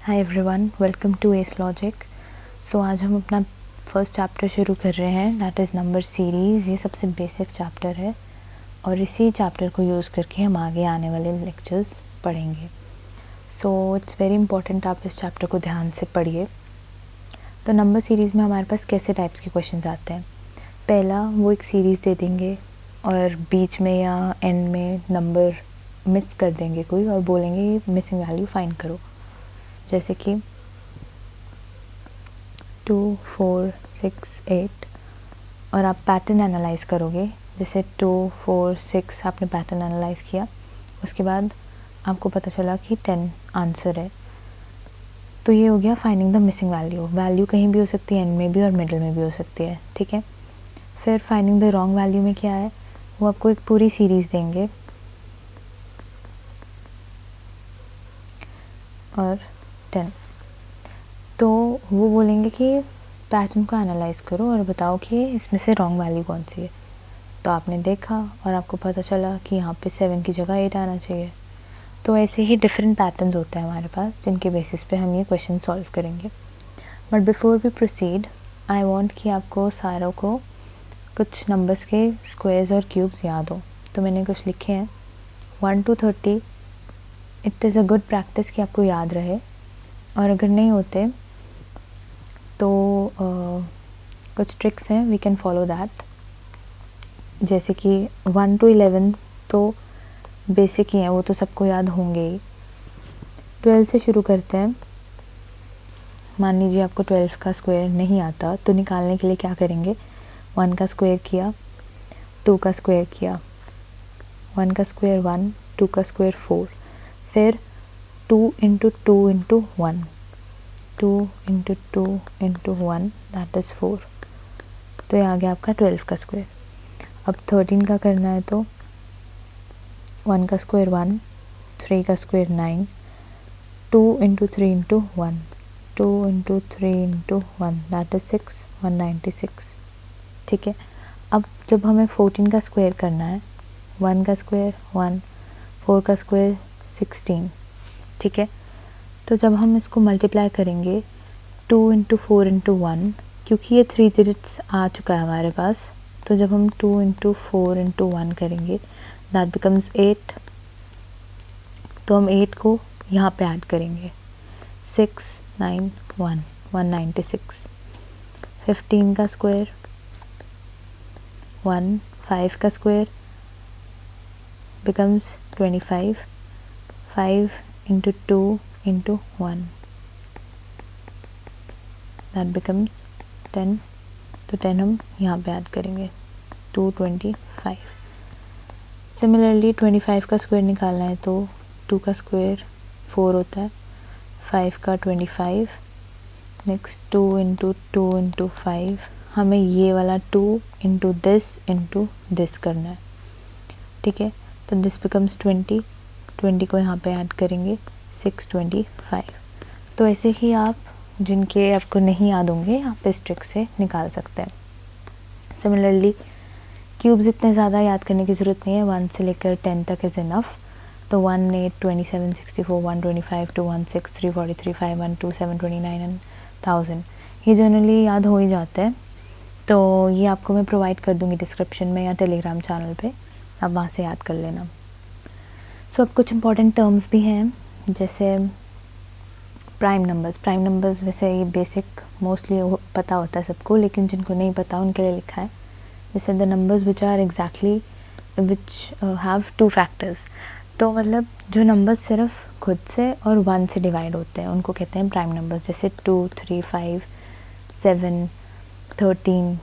Hi everyone, welcome to S Logic. So आज हम अपना फर्स्ट चैप्टर शुरू कर रहे हैं, दैट इज़ नंबर सीरीज़। ये सबसे बेसिक चैप्टर है और इसी चैप्टर को यूज़ करके हम आगे आने वाले लेक्चर्स पढ़ेंगे। सो इट्स वेरी इंपॉर्टेंट, आप इस चैप्टर को ध्यान से पढ़िए। तो नंबर सीरीज़ में हमारे पास कैसे टाइप्स के क्वेश्चंस आते हैं। पहला, वो एक सीरीज़ दे देंगे और बीच में या एंड में नंबर मिस कर देंगे कोई और बोलेंगे मिसिंग वैल्यू फाइंड करो, जैसे कि 2, 4, 6, 8 और आप पैटर्न एनालाइज करोगे। जैसे 2, 4, 6 आपने पैटर्न एनालाइज किया, उसके बाद आपको पता चला कि 10 आंसर है। तो ये हो गया finding the missing value. Value कहीं भी हो सकती है, एंड में भी और मिडल में भी हो सकती है, ठीक है। फिर फाइंडिंग द रॉन्ग वैल्यू में क्या है, वो आपको एक पूरी सीरीज़ देंगे और 10, तो वो बोलेंगे कि पैटर्न को एनालाइज करो और बताओ कि इसमें से रॉन्ग वैल्यू कौन सी है। तो आपने देखा और आपको पता चला कि यहाँ पे 7 की जगह 8 आना चाहिए। तो ऐसे ही डिफरेंट पैटर्न्स होते हैं हमारे पास, जिनके बेसिस पे हम ये क्वेश्चन सॉल्व करेंगे। But before we proceed, I want कि आपको सारों को कुछ नंबर्स के स्क्वायर्स और क्यूब्स याद हो। तो मैंने कुछ लिखे हैं 1 to 30। It is a good practice कि आपको याद रहे, और अगर नहीं होते तो कुछ ट्रिक्स हैं, वी कैन फॉलो दैट। जैसे कि 1 to 11 तो बेसिक ही हैं, वो तो सबको याद होंगे ही। 12 से शुरू करते हैं। मान लीजिए आपको 12 का स्क्वायर नहीं आता, तो निकालने के लिए क्या करेंगे, 1 का स्क्वायर किया, 2 का स्क्वायर किया, 1 का स्क्वायर 1, 2 का स्क्वायर 4, फिर 2 into 2 into 1, 2 into 2 into 1, that is 4। तो ये आ गया आपका 12 का स्क्वायर। अब 13 का करना है तो 1 का स्क्वायर 1, 3 का square 9, 2 into 3 into 1, 2 into 3 into 1, that is 6, 196, ठीक है। अब जब हमें 14 का स्क्वायर करना है, 1 का स्क्वायर 1, 4 का स्क्वायर 16, ठीक है। तो जब हम इसको मल्टीप्लाई करेंगे 2 into 4 into 1, क्योंकि ये 3 डिजिट्स आ चुका है हमारे पास, तो जब हम 2 into 4 into 1 करेंगे, दैट बिकम्स 8। तो हम 8 को यहाँ पे ऐड करेंगे, 6, 9, 1, 196। 15 का स्क्वायर 1, 5 का square becomes 25, 5 into 2 into 1, that becomes 10। तो 10 हम यहाँ पे ऐड करेंगे, 225। सिमिलरली 25 का स्क्वायर निकालना है तो 2 का स्क्वायर 4 होता है, 5 का 25, नेक्स्ट 2 into 2 into 5, हमें ये वाला 2 into दिस करना है, ठीक है। तो दिस बिकम्स 20, 20 को यहाँ पे ऐड करेंगे, 625। तो ऐसे ही आप जिनके आपको नहीं याद होंगे, आप इस ट्रिक से निकाल सकते हैं। सिमिलरली क्यूब्स इतने ज़्यादा याद करने की ज़रूरत नहीं है, 1 से लेकर 10 तक इज़ इनफ। तो 1, 8, 27, 64, 125, 216, 343, 512, 729 एंड 1000, ये जनरली याद हो ही जाते हैं। तो ये आपको मैं प्रोवाइड कर दूँगी डिस्क्रिप्शन में या टेलीग्राम चैनल पे, आप वहाँ से याद कर लेना। सो अब कुछ इंपॉर्टेंट टर्म्स भी हैं, जैसे प्राइम नंबर्स। प्राइम नंबर्स वैसे ये बेसिक मोस्टली पता होता है सबको, लेकिन जिनको नहीं पता उनके लिए लिखा है। जैसे the numbers which are exactly which have 2 factors. तो मतलब जो नंबर्स सिर्फ खुद से और 1 से डिवाइड होते हैं, उनको कहते हैं प्राइम नंबर्स। जैसे 2, 3, 5, 7, 13,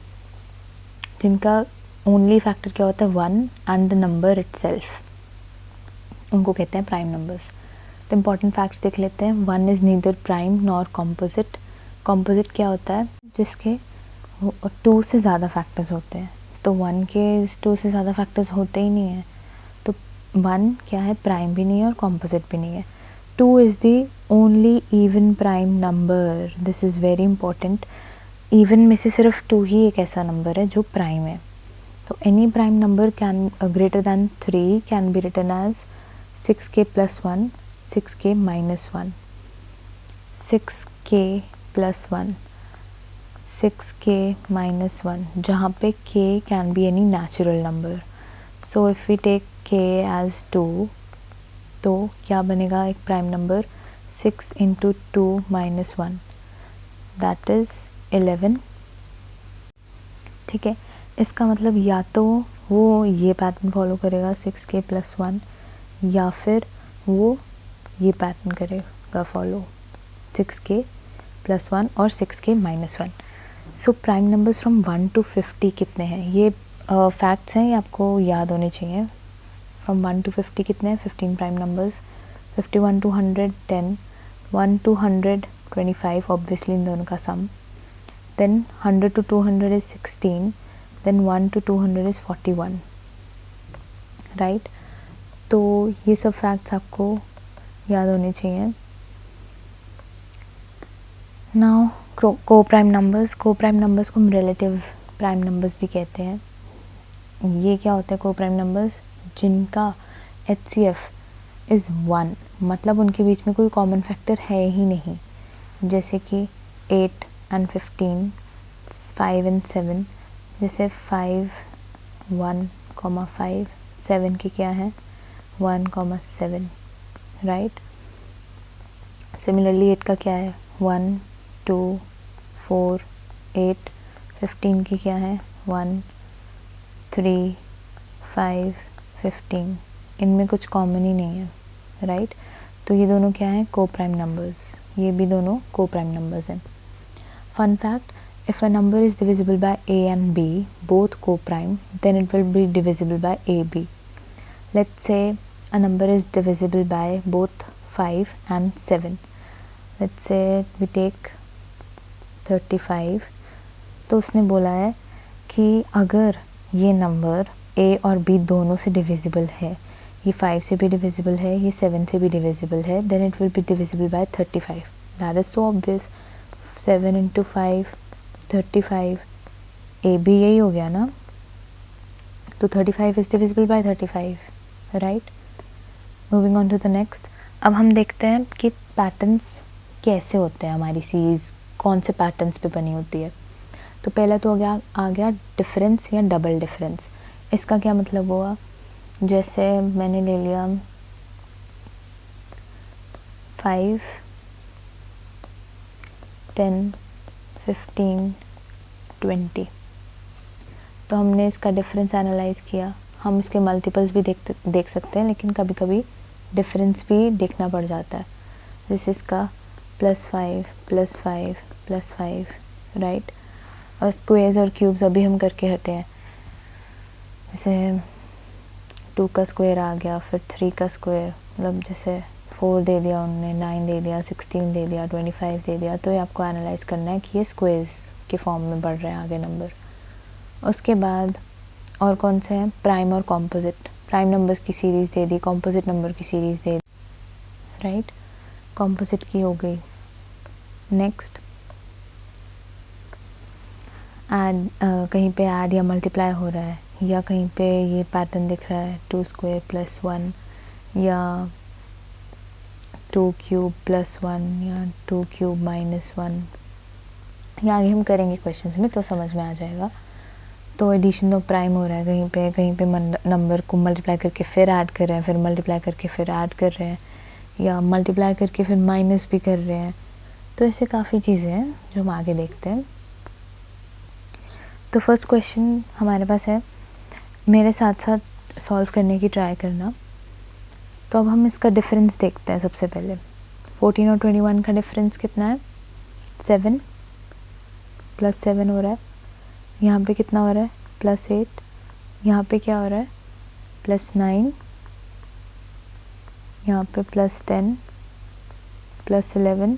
जिनका ओनली फैक्टर क्या होता है, 1 एंड द नंबर इटसेल्फ, उनको कहते हैं प्राइम नंबर्स। तो इम्पॉर्टेंट फैक्ट्स देख लेते हैं। 1 is neither prime nor composite. Composite क्या होता है, जिसके 2 से ज़्यादा फैक्टर्स होते हैं। तो 1 के 2 से ज़्यादा फैक्टर्स होते ही नहीं हैं, तो 1 क्या है, प्राइम भी नहीं है और कॉम्पोजिट भी नहीं है। 2 is the only even prime number, this is very important. Even में से सिर्फ 2 ही एक ऐसा नंबर है जो प्राइम है। तो any prime number can greater than 3 can be written as 6k + 1, 6k - 1। 6k plus 1, 6k minus 1, जहाँ पे k can be any natural number. So if we take k as 2, तो क्या बनेगा एक prime number? 6 into 2 minus 1, that is 11. ठीक है, इसका मतलब या तो वो ये पैटर्न फॉलो करेगा 6k प्लस 1, या फिर वो ये पैटर्न करेगा फॉलो 6k प्लस 1 और 6k minus 1. So prime numbers from 1 to 50 कितने हैं? ये फैक्ट्स हैं, ये आपको याद होने चाहिए. फ्रॉम 1 to 50 कितने हैं? 15 prime numbers. 51 to 100 10, 1 to 100 25, obviously इन दोनों का sum. Then 100 to 200 is 16, then 1 to 200 is 41, right. तो ये सब फैक्ट्स आपको याद होने चाहिए. नाउ को प्राइम नंबर्स को हम रिलेटिव प्राइम नंबर्स भी कहते हैं. ये क्या होता है को प्राइम नंबर्स? जिनका HCF इज़ 1, मतलब उनके बीच में कोई कॉमन फैक्टर है ही नहीं. जैसे कि 8 and 15, 5 and 7. जैसे 5 1, 5, 7 की क्या है? 1, 7, राइट. सिमिलरली 8 का क्या है? 1, 2, 4, 8. 15 की क्या है? 1, 3, 5, 15. इनमें कुछ कॉमन ही नहीं है, राइट. तो ये दोनों क्या हैं? को प्राइम नंबर्स. ये भी दोनों को प्राइम नंबर्स हैं. Fun fact, if a number is divisible by a and b, both co-prime, then it will be divisible by ab. Let's say a number is divisible by both 5 and 7. Let's say we take 35. तो उसने बोला है कि अगर ये number a और b दोनों से डिविजिबल है, ये 5 से भी डिविजिबल है, ये 7 से भी डिविजिबल है, then it will be divisible by 35. That is so obvious. 7 into 5 35, ए भी यही हो गया ना. तो 35 is divisible by 35, right. Moving on to the next. अब हम देखते हैं कि पैटर्न्स कैसे होते हैं, हमारी सीरीज़ कौन से पैटर्न्स पे बनी होती है. तो पहला तो आ गया डिफरेंस या डबल डिफरेंस. इसका क्या मतलब हुआ? जैसे मैंने ले लिया 5, 10, 15, 20. तो हमने इसका डिफरेंस एनालाइज किया. हम इसके मल्टीपल्स भी देख सकते हैं, लेकिन कभी कभी डिफरेंस भी देखना पड़ जाता है. जैसे इसका +5, +5, +5, राइट. और स्क्वेयर्स और क्यूब्स अभी हम करके हटे हैं. जैसे 2 का स्क्वायर आ गया, फिर 3 का स्क्वायर, मतलब जैसे 4 दे दिया उन्होंने, 9 दे दिया, 16 दे दिया, 25 दे दिया. तो ये आपको एनालाइज करना है कि ये स्क्वेयर्स के फॉर्म में बढ़ रहे हैं आगे नंबर. उसके बाद और कौन से हैं? प्राइम और कॉम्पोजिट. प्राइम नंबर्स की सीरीज़ दे दी, कॉम्पोजिट नंबर की सीरीज़ दे दी, राइट. कॉम्पोजिट की हो गई. नेक्स्ट ऐड, कहीं पे ऐड या मल्टीप्लाई हो रहा है, या कहीं पे ये पैटर्न दिख रहा है 2 स्क्वायर प्लस 1, या 2 क्यूब प्लस 1, या 2 क्यूब माइनस 1. ये आगे हम करेंगे क्वेश्चंस में तो समझ में आ जाएगा. तो एडिशन तो प्राइम हो रहा है, कहीं पे नंबर को मल्टीप्लाई करके फिर ऐड कर रहे हैं, फिर मल्टीप्लाई करके फिर ऐड कर रहे हैं, या मल्टीप्लाई करके फिर माइनस भी कर रहे हैं. तो ऐसे काफ़ी चीज़ें हैं जो हम आगे देखते हैं. तो फर्स्ट क्वेश्चन हमारे पास है, मेरे साथ साथ सॉल्व करने की ट्राई करना. तो अब हम इसका डिफरेंस देखते हैं. सबसे पहले 14 और 21 का डिफरेंस कितना है? 7 प्लस 7 हो रहा है. यहाँ पे कितना हो रहा है? +8. यहाँ पे क्या हो रहा है? +9. यहाँ पे +10, +11.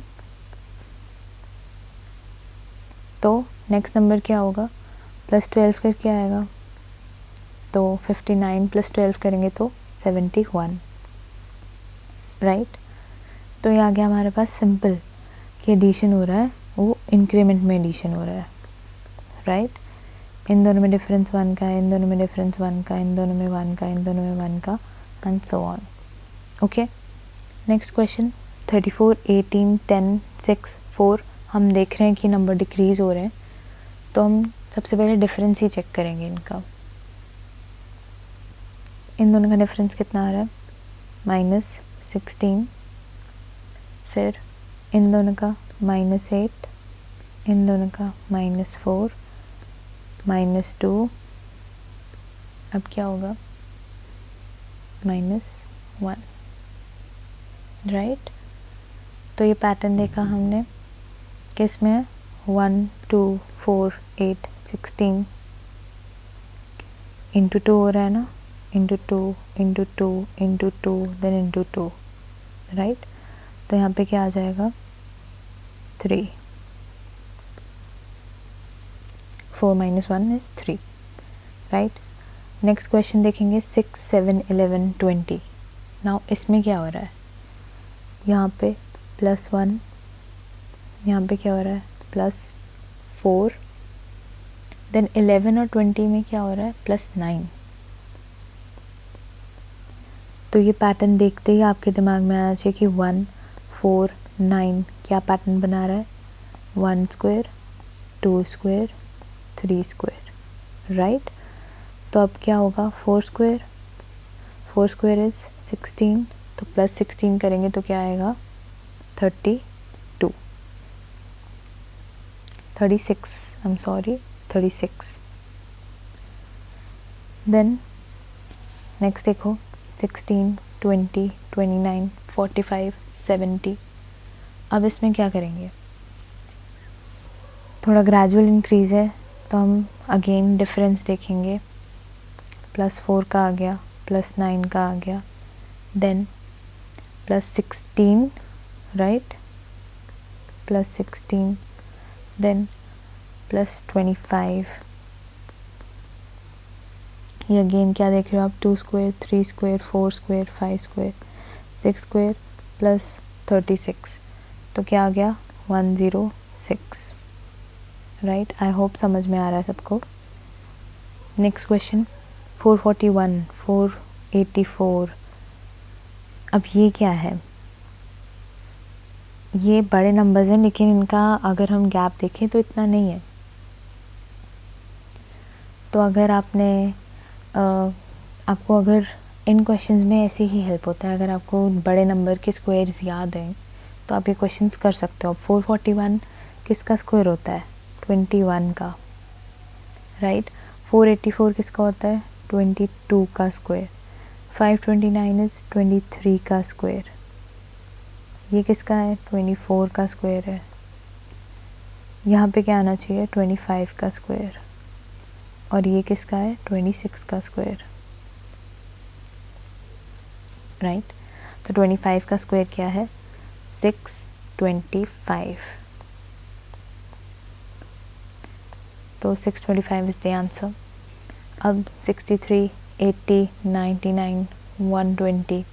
तो नेक्स्ट नंबर क्या होगा? +12 करके आएगा. तो 59 + 12 करेंगे तो 71, राइट. तो ये आ गया हमारे पास सिंपल कि एडिशन हो रहा है, वो इंक्रीमेंट में एडिशन हो रहा है, राइट. इन दोनों में डिफरेंस 1 का है, इन दोनों में डिफरेंस 1 का, इन दोनों में 1 का, इन दोनों में 1 का, and so on. Okay. Next question, 34, 18, 10, 6, 4 हम देख रहे हैं कि नंबर डिक्रीज़ हो रहे हैं, तो हम सबसे पहले डिफरेंस ही चेक करेंगे इनका। इन दोनों का डिफरेंस कितना आ रहा है, -16। फिर इन दोनों का -8, इन दोनों का -4, -2, अब क्या होगा, -1, राइट। तो ये पैटर्न देखा हमने किस में, 1, 2, 4, 8, 16 इंटू 2 हो रहा है ना, into 2 into 2 into 2 then into 2, right. तो यहाँ पे क्या आ जाएगा, 3, 4 - 1 इज़ 3, राइट। नेक्स्ट क्वेश्चन देखेंगे 6, 7, 11, 20। नाउ इसमें क्या हो रहा है, यहाँ पे +1, यहाँ पे क्या हो रहा है, +4, देन 11 और 20 में क्या हो रहा है, +9। तो ये पैटर्न देखते ही आपके दिमाग में आना चाहिए कि 1, 4, 9 क्या पैटर्न बना रहा है, 1 स्क्वायर, 2 स्क्वायर, 3 स्क्वायर, राइट। तो अब क्या होगा, 4 स्क्वायर, 4 स्क्वायर इज़ 16, तो +16 करेंगे तो क्या आएगा, 36, 36। देन नेक्स्ट देखो 16, 20, 29, 45, 70। अब इसमें क्या करेंगे, थोड़ा ग्रेजुअल इंक्रीज़ है, तो हम अगेन डिफरेंस देखेंगे, +4 का आ गया, +9 का आ गया, देन +16, राइट, +16, देन +25। ये अगेन क्या देख रहे हो आप, 2 square, 3 square, 4 square, 5 square, 6 square, +36, तो क्या आ गया, 106, राइट। आई होप समझ में आ रहा है सबको। Next question 441, 484। अब ये क्या है, ये बड़े नंबर्स हैं, लेकिन इनका अगर हम गैप देखें तो इतना नहीं है। तो अगर आपको अगर इन क्वेश्चंस में ऐसे ही हेल्प होता है, अगर आपको बड़े नंबर के स्क्वायर्स याद हैं तो आप ये क्वेश्चंस कर सकते हो। 441 किसका स्क्वायर होता है, 21 का, राइट। 484 किसका होता है, 22 का स्क्वायर। 529 इज़ 23 का स्क्वायर। ये किसका है, 24 का स्क्वायर है। यहाँ पे क्या आना चाहिए, 25 का स्क्वायर। और ये किसका है, 26 का स्क्वायर, राइट। तो 25 का स्क्वायर क्या है, 625। तो 625 इज़ द आंसर। अब 63, 80, 99, 120,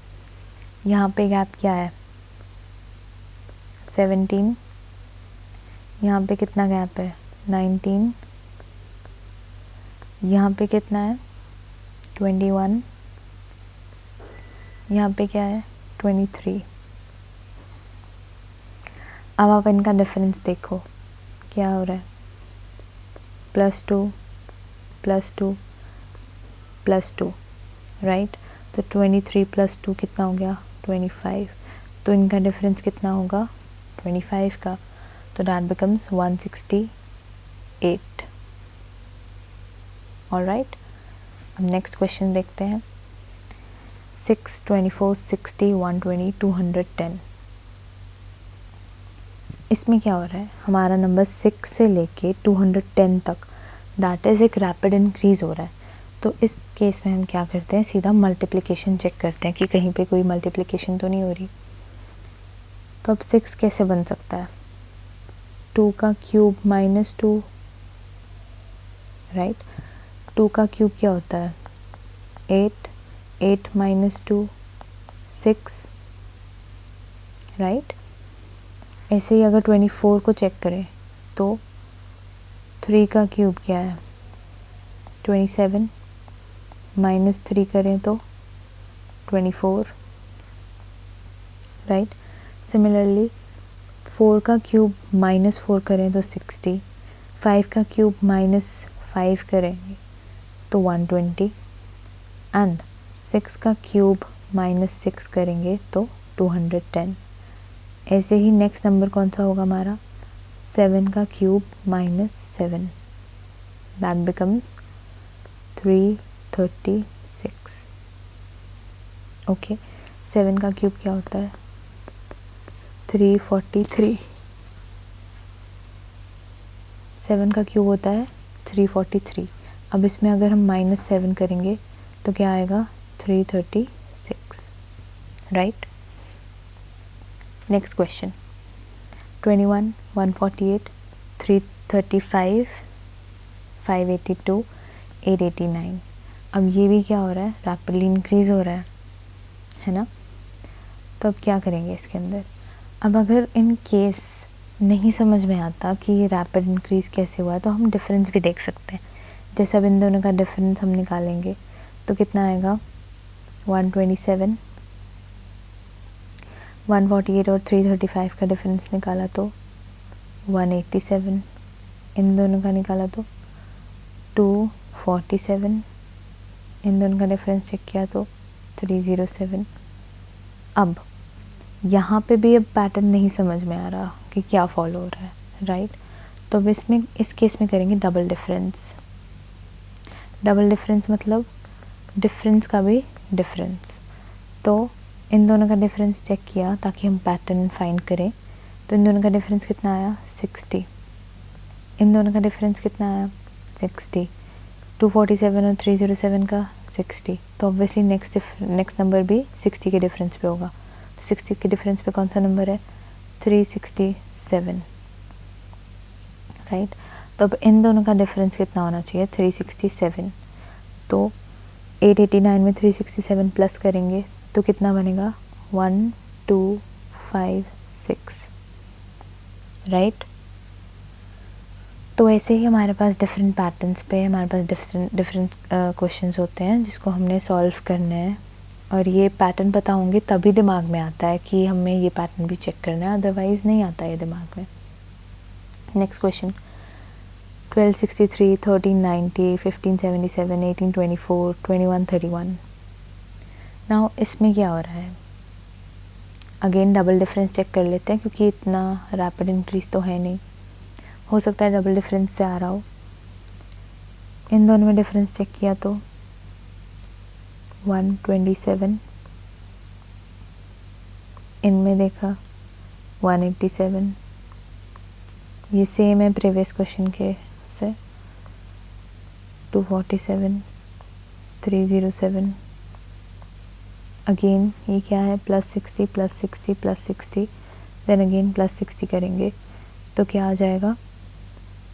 यहाँ पे गैप क्या है, 17। यहाँ पे कितना गैप है, 19। यहाँ पे कितना है, 21। यहाँ पे क्या है, 23। अब आप इनका डिफरेंस देखो क्या हो रहा है, +2, +2, +2, राइट। तो 23 + 2 कितना हो गया, 25। तो इनका डिफरेंस कितना होगा, 25 का। तो दैट बिकम्स 168, ऑलराइट। अब नेक्स्ट क्वेश्चन देखते हैं 6, 24, 60, 120, 210। इसमें क्या हो रहा है, हमारा नंबर 6 से लेके 210 तक, दैट इज़ एक रैपिड इंक्रीज़ हो रहा है। तो इस केस में हम क्या करते हैं, सीधा मल्टीप्लिकेशन चेक करते हैं कि कहीं पे कोई मल्टीप्लिकेशन तो नहीं हो रही। तो अब 6 कैसे बन सकता है, 2 का क्यूब -2, राइट। 2 का क्यूब क्या होता है, 8, 8 - 2, 6, राइट। ऐसे ही अगर 24 को चेक करें तो 3 का क्यूब क्या है, 27, -3 करें तो 24, राइट। सिमिलरली 4 का क्यूब माइनस 4 करें तो 60, 5 का क्यूब माइनस 5 करेंगे तो 120 एंड 6 का क्यूब माइनस 6 करेंगे तो 210। ऐसे ही नेक्स्ट नंबर कौन सा होगा हमारा, 7 का cube minus 7, that becomes 336। Okay, 7 का क्यूब क्या होता है, 343। 7 का क्यूब होता है 343। अब इसमें अगर हम माइनस 7 करेंगे तो क्या आएगा, 336, राइट। Next question, 21, 148, 335, 582, 889। अब ये भी क्या हो रहा है, रैपिडली इंक्रीज़ हो रहा है ना। तो अब क्या करेंगे इसके अंदर, अब अगर इन केस नहीं समझ में आता कि ये रैपिड इंक्रीज़ कैसे हुआ है तो हम डिफरेंस भी देख सकते हैं। जैसे अब इन दोनों का डिफरेंस हम निकालेंगे तो कितना आएगा, 127, 148 और 335 का डिफरेंस निकाला तो 187, इन दोनों का निकाला तो 247, इन दोनों का डिफरेंस चेक किया तो 307। अब यहाँ पे भी अब पैटर्न नहीं समझ में आ रहा कि क्या फॉलो हो रहा है, राइट। तो अब इसमें इस केस में करेंगे डबल डिफरेंस। डबल डिफरेंस मतलब डिफरेंस का भी डिफरेंस। तो इन दोनों का डिफरेंस चेक किया ताकि हम पैटर्न फाइंड करें, तो इन दोनों का डिफरेंस कितना आया, 60। इन दोनों का डिफरेंस कितना आया, 60। 247 और 307 का 60, तो ऑब्वियसली नेक्स्ट नंबर भी 60 के डिफरेंस पे होगा। तो 60 के डिफरेंस पे कौन सा नंबर है, 367, राइट। तो अब इन दोनों का डिफरेंस कितना होना चाहिए, 367। तो 889 में 367 प्लस करेंगे तो कितना बनेगा, 1256, राइट। तो ऐसे ही हमारे पास डिफरेंट पैटर्न्स पे हमारे पास डिफरेंट क्वेश्चंस होते हैं जिसको हमने सॉल्व करना है, और ये पैटर्न पता होंगे तभी दिमाग में आता है कि हमें ये पैटर्न भी चेक करना है, अदरवाइज़ नहीं आता है दिमाग में। Next question, 1263, 1390, 1577, 1824, 2131। नाउ इसमें क्या हो रहा है, अगेन डबल डिफरेंस चेक कर लेते हैं क्योंकि इतना रैपिड इंक्रीज तो है नहीं, हो सकता है डबल डिफरेंस से आ रहा हो। इन दोनों में डिफरेंस चेक किया तो 127, इनमें देखा 187, ये सेम है प्रीवियस क्वेश्चन के से। 247, 307, अगेन ये क्या है, +60 +60 +60, देन अगेन +60 करेंगे तो क्या आ जाएगा,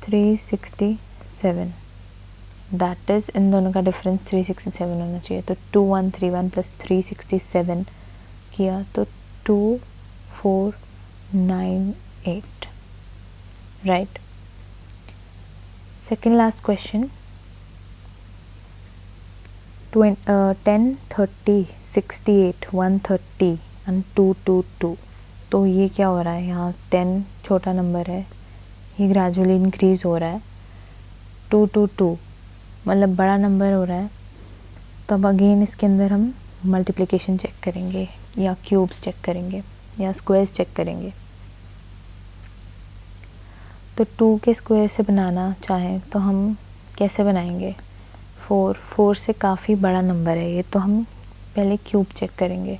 367। दैट इज़ इन दोनों का डिफरेंस 367 होना चाहिए। तो 2131 + 367 किया तो 2498, right. Second last question, 10, 30, 68, 130 and 222। तो ये क्या हो रहा है, यहाँ 10 छोटा नंबर है, ये ग्रेजुअली इंक्रीज़ हो रहा है, 222 मतलब बड़ा नंबर हो रहा है। तो अब अगेन इसके अंदर हम मल्टीप्लिकेशन चेक करेंगे या क्यूब्स चेक करेंगे या स्क्वायर्स चेक करेंगे। तो 2 के स्क्वायर से बनाना चाहें तो हम कैसे बनाएंगे, 4 से काफ़ी बड़ा नंबर है ये, तो हम पहले क्यूब चेक करेंगे।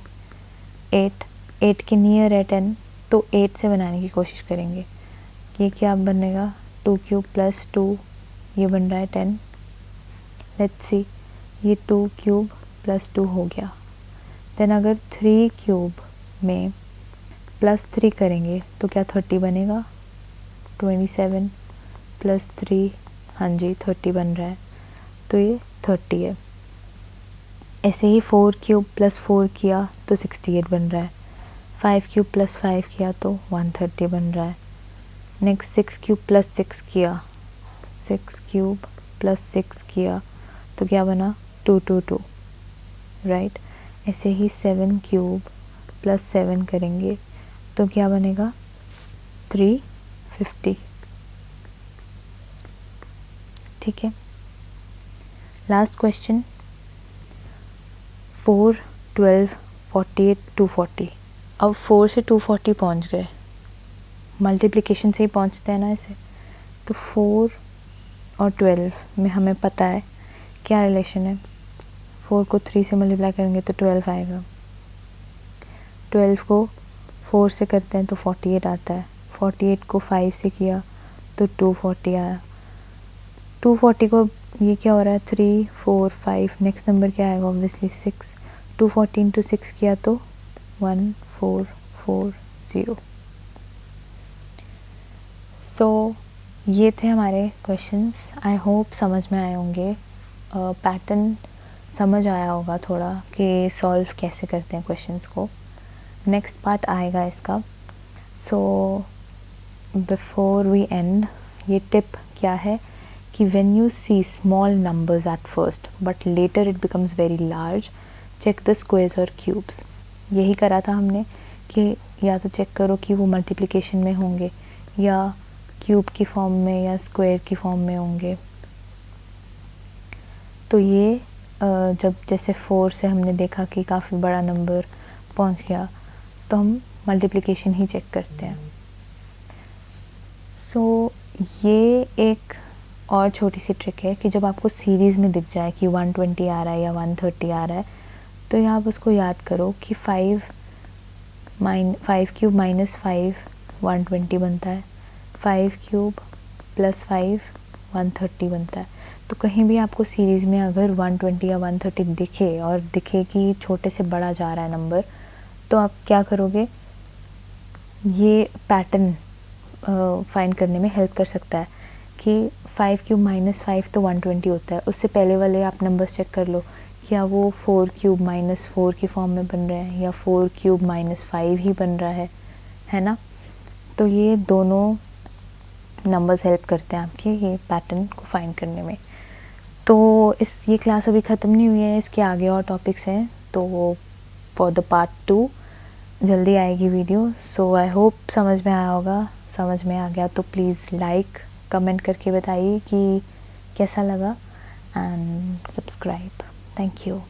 8 के नियर है 10, तो 8 से बनाने की कोशिश करेंगे। ये क्या बनेगा, 2 क्यूब + 2, ये बन रहा है 10। लेट्स सी, ये 2 क्यूब + 2 हो गया। देन अगर 3 क्यूब में +3 करेंगे तो क्या 30 बनेगा, 27 + 3, हाँ जी 30 बन रहा है, तो ये 30 है। ऐसे ही 4 क्यूब + 4 किया तो 68 बन रहा है। 5 क्यूब + 5 किया तो 130 बन रहा है। नेक्स्ट 6 क्यूब + 6 किया, 6 क्यूब + 6 किया तो क्या बना, 222, राइट। ऐसे ही 7 क्यूब + 7 करेंगे तो क्या बनेगा 350। ठीक है, लास्ट क्वेश्चन 4, 12, 48, 240। अब 4 से 240 पहुंच गए, मल्टीप्लिकेशन से ही पहुंचते हैं ना इसे। तो 4 और 12 में हमें पता है क्या रिलेशन है। 4 को 3 से मल्टीप्लाई करेंगे तो 12 आएगा, 12 को 4 से करते हैं तो 48 आता है, 48 को 5 से किया तो 240 आया। 240 को ये क्या हो रहा है 3, 4, 5, नेक्स्ट नंबर क्या आएगा ऑब्वियसली 6। 240 इंटू 6 किया तो 1440। सो ये थे हमारे क्वेश्चंस। आई होप समझ में आए होंगे, पैटर्न समझ आया होगा थोड़ा कि सॉल्व कैसे करते हैं क्वेश्चंस को। नेक्स्ट पार्ट आएगा इसका। सो बिफोर वी एंड, ये टिप क्या है कि when you see small numbers at first but later it becomes very large, check the squares और क्यूब्स। यही करा था हमने कि या तो चेक करो कि वो मल्टीप्लिकेशन में होंगे या क्यूब की फॉर्म में या स्क्वायर की फॉर्म में होंगे। तो ये जब जैसे 4 से हमने देखा कि काफ़ी बड़ा नंबर पहुंच गया तो हम मल्टीप्लिकेशन ही चेक करते हैं। सो ये एक और छोटी सी ट्रिक है कि जब आपको सीरीज़ में दिख जाए कि 120 आ रहा है या 130 आ रहा है, तो यहाँ आप उसको याद करो कि 5 क्यूब माइनस 5 120 बनता है, 5 क्यूब प्लस 5 130 बनता है। तो कहीं भी आपको सीरीज़ में अगर 120 या 130 दिखे और दिखे कि छोटे से बड़ा जा रहा है नंबर, तो आप क्या करोगे, ये पैटर्न फाइंड करने में हेल्प कर सकता है कि 5 क्यूब माइनस 5 तो 120 होता है। उससे पहले वाले आप नंबर्स चेक कर लो, क्या वो 4 क्यूब माइनस 4 की फॉर्म में बन रहे हैं या 4 क्यूब माइनस 5 ही बन रहा है ना। तो ये दोनों नंबर्स हेल्प करते हैं आपके ये पैटर्न को फाइंड करने में। तो ये क्लास अभी ख़त्म नहीं हुई है, इसके आगे और टॉपिक्स हैं, तो फॉर द पार्ट 2 जल्दी आएगी वीडियो। सो आई होप समझ में आया होगा। समझ में आ गया तो प्लीज़ लाइक कमेंट करके बताइए कि कैसा लगा, एंड सब्सक्राइब। Thank you.